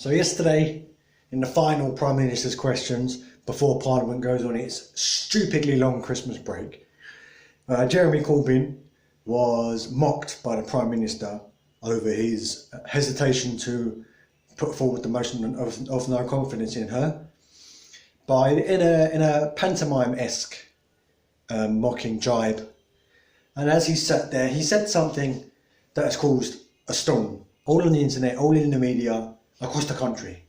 So yesterday, in the final Prime Minister's questions before Parliament goes on its stupidly long Christmas break, Jeremy Corbyn was mocked by the Prime Minister over his hesitation to put forward the motion of no confidence in her, in a pantomime-esque mocking jibe. And as he sat there, he said something that has caused a storm, all on the internet, all in the media, across the country.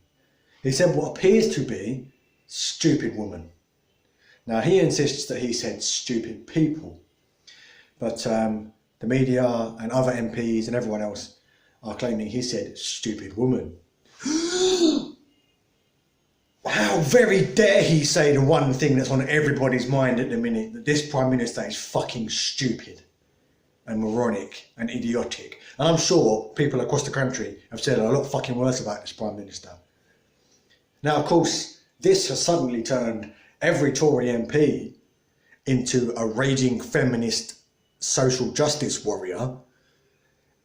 He said what appears to be stupid woman. Now he insists that he said stupid people, but the media and other MPs and everyone else are claiming he said stupid woman. How very dare he say the one thing that's on everybody's mind at the minute, that this Prime Minister is fucking stupid and moronic and idiotic. And I'm sure people across the country have said a lot fucking worse about this Prime Minister. Now, of course, this has suddenly turned every Tory MP into a raging feminist social justice warrior.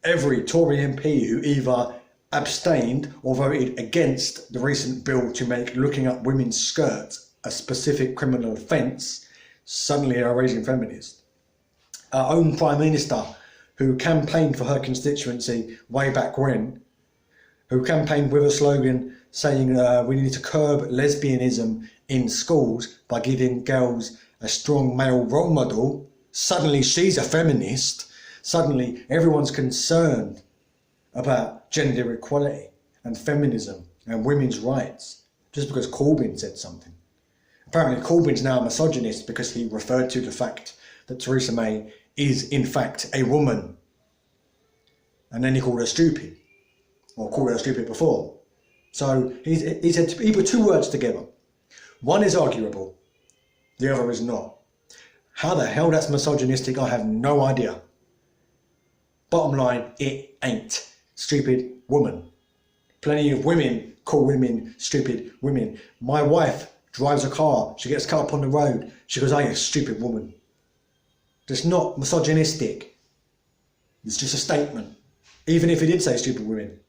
Every Tory MP who either abstained or voted against the recent bill to make looking up women's skirts a specific criminal offence suddenly are a raging feminist. Our own Prime Minister, who campaigned for her constituency way back when, who campaigned with a slogan saying we need to curb lesbianism in schools by giving girls a strong male role model, suddenly she's a feminist. Suddenly everyone's concerned about gender equality and feminism and women's rights just because Corbyn said something. Apparently Corbyn's now a misogynist because he referred to the fact that Theresa May is in fact a woman, and then he called her stupid, or called her stupid before. So he said he put two words together. One is arguable, the other is not. How the hell that's misogynistic, I have no idea. Bottom line, it ain't. Stupid woman. Plenty of women call women stupid women. My wife drives a car, she gets cut up on the road, she goes, "Oh, you stupid woman." It's not misogynistic. It's just a statement. Even if he did say stupid women.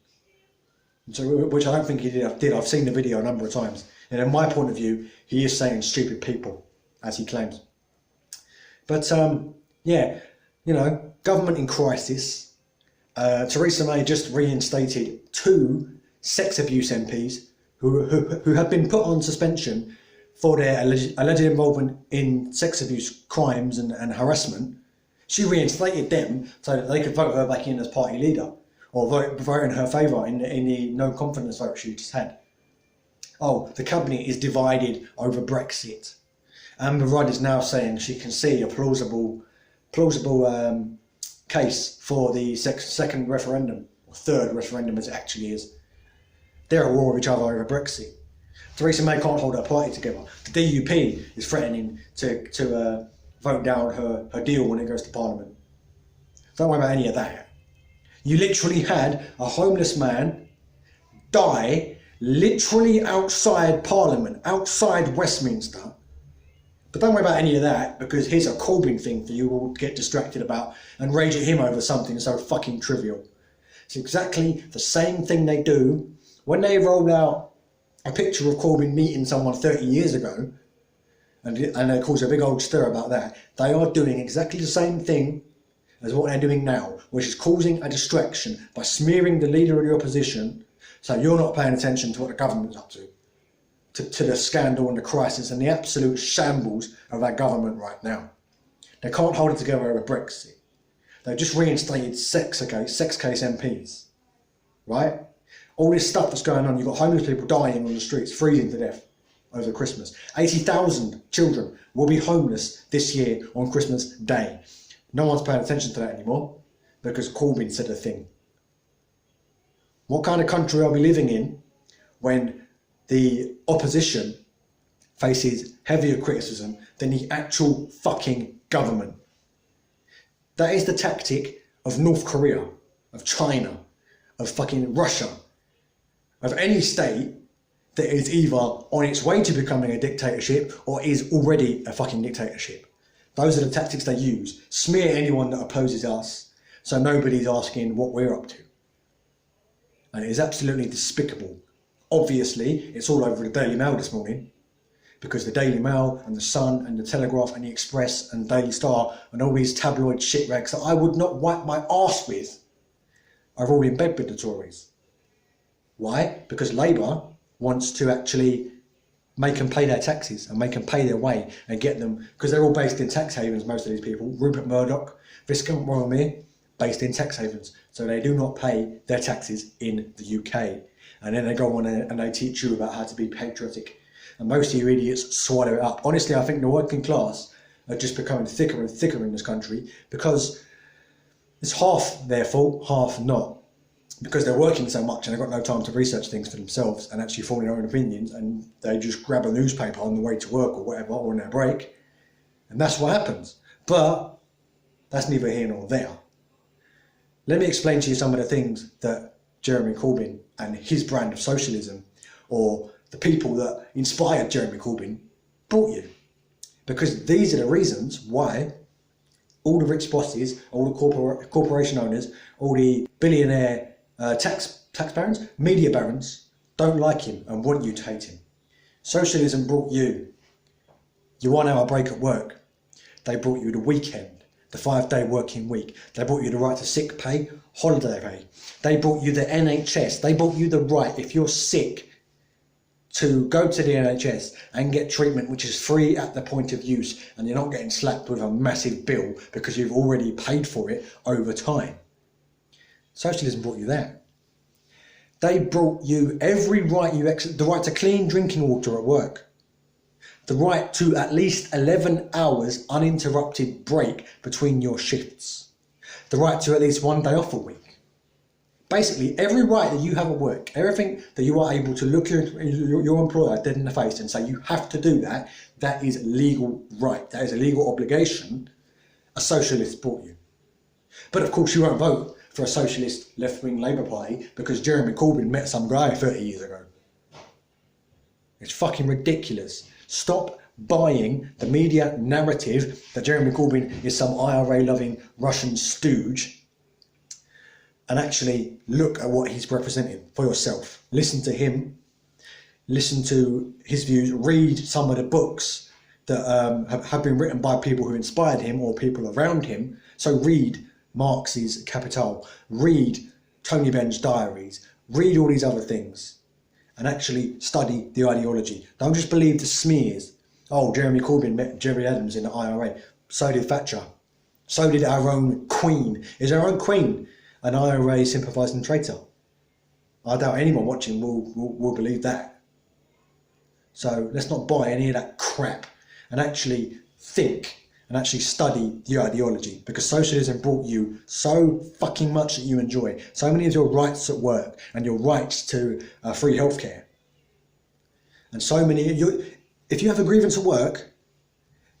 So, which I don't think he did. I've seen the video a number of times. And in my point of view, he is saying stupid people, as he claims. But yeah, you know, government in crisis. Theresa May just reinstated 2 sex abuse MPs who have been put on suspension for their alleged involvement in sex abuse crimes and harassment. She reinstated them so that they could vote her back in as party leader, or vote in her favour in the no confidence vote she just had. Oh, the cabinet is divided over Brexit. Amber Rudd is now saying she can see a plausible case for the second referendum, or third referendum as it actually is. They're at war with each other over Brexit. Theresa May can't hold her party together. The DUP is threatening to vote down her deal when it goes to Parliament. Don't worry about any of that. You literally had a homeless man die literally outside Parliament, outside Westminster. But don't worry about any of that, because here's a Corbyn thing for you all to get distracted about and rage at him over something so fucking trivial. It's exactly the same thing they do when they roll out a picture of Corbyn meeting someone 30 years ago, and they cause a big old stir about that. They are doing exactly the same thing as what they're doing now, which is causing a distraction by smearing the leader of the opposition so you're not paying attention to what the government's up to the scandal and the crisis and the absolute shambles of our government right now. They can't hold it together over Brexit. They've just reinstated sex case MPs, right? All this stuff that's going on, you've got homeless people dying on the streets, freezing to death over Christmas. 80,000 children will be homeless this year on Christmas Day. No one's paying attention to that anymore because Corbyn said a thing. What kind of country are we living in when the opposition faces heavier criticism than the actual fucking government? That is the tactic of North Korea, of China, of fucking Russia, of any state that is either on its way to becoming a dictatorship or is already a fucking dictatorship. Those are the tactics they use. Smear anyone that opposes us so nobody's asking what we're up to. And it is absolutely despicable Obviously, it's all over the Daily Mail this morning, because the Daily Mail and the Sun and the Telegraph and the Express and Daily Star and all these tabloid shit rags that I would not wipe my arse with are all in bed with the Tories. Why? Because Labour wants to actually make them pay their taxes and make them pay their way and get them, because they're all based in tax havens, most of these people. Rupert Murdoch, Viscount Royalmere, based in tax havens. So they do not pay their taxes in the UK. And then they go on and they teach you about how to be patriotic. And most of you idiots swallow it up. Honestly, I think the working class are just becoming thicker and thicker in this country, because it's half their fault, half not. Because they're working so much and they've got no time to research things for themselves and actually form their own opinions, and they just grab a newspaper on the way to work or whatever, or on their break. And that's what happens. But that's neither here nor there. Let me explain to you some of the things that Jeremy Corbyn and his brand of socialism, or the people that inspired Jeremy Corbyn, brought you. Because these are the reasons why all the rich bosses, all the corporation owners, all the billionaire tax barons, media barons, don't like him and want you to hate him. Socialism brought you your 1 hour break at work. They brought you the weekend, the 5-day working week. They brought you the right to sick pay, holiday pay. They brought you the NHS. They brought you the right, if you're sick, to go to the NHS and get treatment which is free at the point of use, and you're not getting slapped with a massive bill because you've already paid for it over time. Socialism brought you that. They brought you every right, the right to clean drinking water at work, the right to at least 11 hours uninterrupted break between your shifts, the right to at least 1 day off a week. Basically, every right that you have at work, everything that you are able to look your employer dead in the face and say you have to do that, that is legal right. That is a legal obligation a socialist brought you. But of course you won't vote for a socialist left-wing Labour Party because Jeremy Corbyn met some guy 30 years ago. It's fucking ridiculous. Stop buying the media narrative that Jeremy Corbyn is some IRA-loving Russian stooge, and actually look at what he's representing for yourself. Listen to him, listen to his views, read some of the books that have been written by people who inspired him or people around him. So read Marx's Capital, read Tony Benn's diaries, read all these other things, and actually study the ideology. Don't just believe the smears. Oh, Jeremy Corbyn met Jerry Adams in the IRA. So did Thatcher. So did our own Queen. Is our own Queen an IRA sympathising traitor? I doubt anyone watching will believe that. So let's not buy any of that crap and actually think and actually study the ideology, because socialism brought you so fucking much that you enjoy. So many of your rights at work and your rights to free healthcare. And so many, if you have a grievance at work,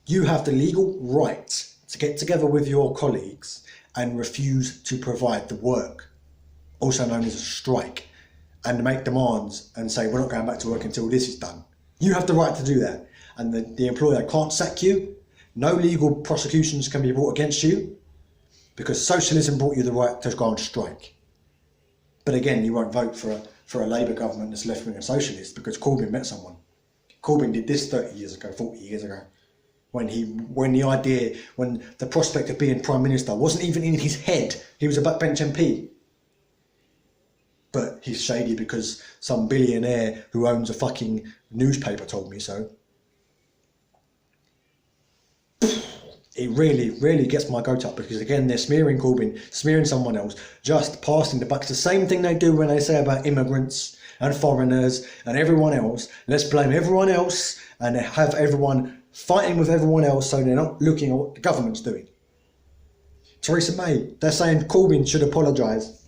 you have the legal right to get together with your colleagues and refuse to provide the work, also known as a strike, and make demands and say, we're not going back to work until this is done. You have the right to do that. And the employer can't sack you. No legal prosecutions can be brought against you, because socialism brought you the right to go on strike. But again, you won't vote for a Labour government that's left-wing and socialist because Corbyn met someone. Corbyn did this 30 years ago, 40 years ago. When the prospect of being Prime Minister wasn't even in his head. He was a backbench MP. But he's shady because some billionaire who owns a fucking newspaper told me so. It really, really gets my goat up, because again, they're smearing Corbyn, smearing someone else, just passing the buck. It's the same thing they do when they say about immigrants and foreigners and everyone else. Let's blame everyone else and have everyone fighting with everyone else, so they're not looking at what the government's doing. Theresa May, they're saying Corbyn should apologise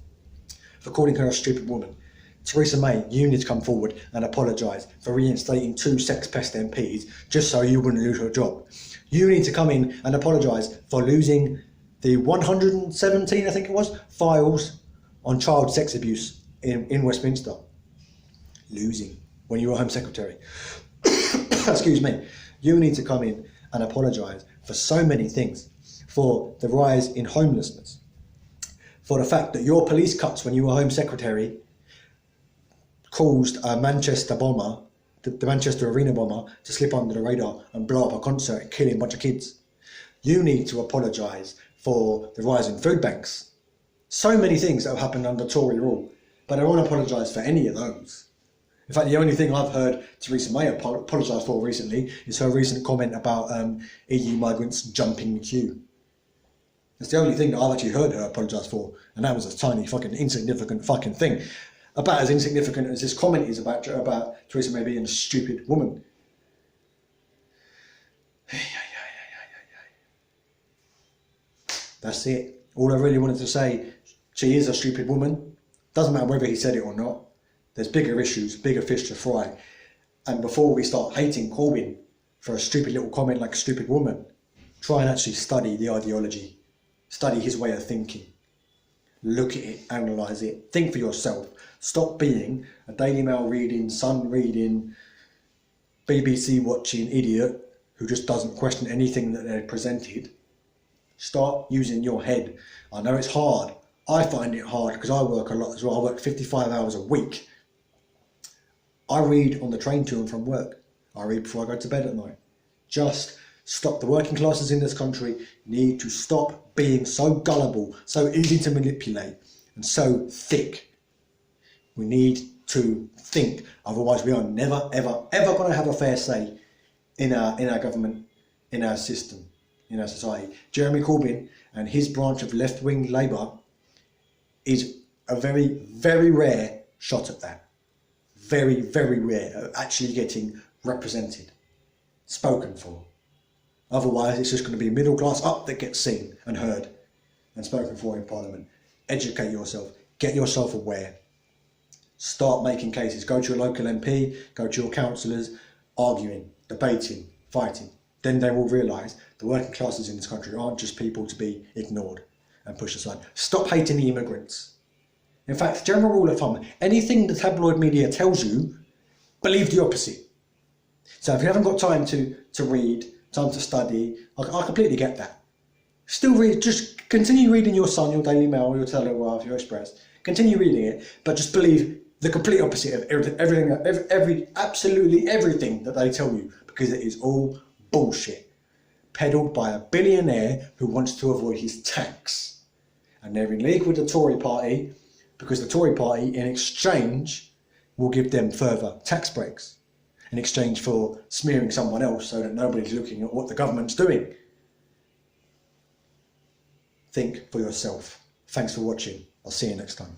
for calling her a stupid woman. Theresa May, you need to come forward and apologise for reinstating 2 sex pest MPs just so you wouldn't lose your job. You need to come in and apologise for losing the 117, I think it was, files on child sex abuse in Westminster. Losing when you were Home Secretary. Excuse me. You need to come in and apologise for so many things. For the rise in homelessness. For the fact that your police cuts when you were Home Secretary caused a Manchester bomber, the Manchester Arena bomber, to slip under the radar and blow up a concert, killing a bunch of kids. You need to apologise for the rise in food banks. So many things that have happened under Tory rule, but I won't apologise for any of those. In fact, the only thing I've heard Theresa May apologise for recently is her recent comment about EU migrants jumping the queue. That's the only thing that I've actually heard her apologise for, and that was a tiny fucking insignificant fucking thing. About as insignificant as this comment is about Theresa May being a stupid woman. That's it. All I really wanted to say, she is a stupid woman. Doesn't matter whether he said it or not. There's bigger issues, bigger fish to fry. And before we start hating Corbyn for a stupid little comment like a stupid woman, try and actually study the ideology. Study his way of thinking. Look at it, analyse it, think for yourself. Stop being a Daily Mail reading, Sun reading, BBC watching idiot who just doesn't question anything that they're presented. Start using your head. I know it's hard. I find it hard because I work a lot as well. I work 55 hours a week. I read on the train to and from work. I read before I go to bed at night. Just stop. The working classes in this country need to stop being so gullible, so easy to manipulate, and so thick. We need to think. Otherwise, we are never, ever, ever going to have a fair say in our government, in our system, in our society. Jeremy Corbyn and his branch of left-wing Labour is a very, very rare shot at that. Very, very rare at actually getting represented, spoken for. Otherwise, it's just going to be middle class up that gets seen and heard and spoken for in Parliament. Educate yourself. Get yourself aware. Start making cases. Go to your local MP, go to your councillors, arguing, debating, fighting. Then they will realise the working classes in this country aren't just people to be ignored and pushed aside. Stop hating the immigrants. In fact, general rule of thumb, anything the tabloid media tells you, believe the opposite. So if you haven't got time to read, time to study, I completely get that. Still read, just continue reading your Sun, your Daily Mail, your Telegraph, your Express. Continue reading it, but just believe the complete opposite of absolutely everything that they tell you, because it is all bullshit. Peddled by a billionaire who wants to avoid his tax. And they're in league with the Tory party, because the Tory party, in exchange, will give them further tax breaks in exchange for smearing someone else so that nobody's looking at what the government's doing. Think for yourself. Thanks for watching. I'll see you next time.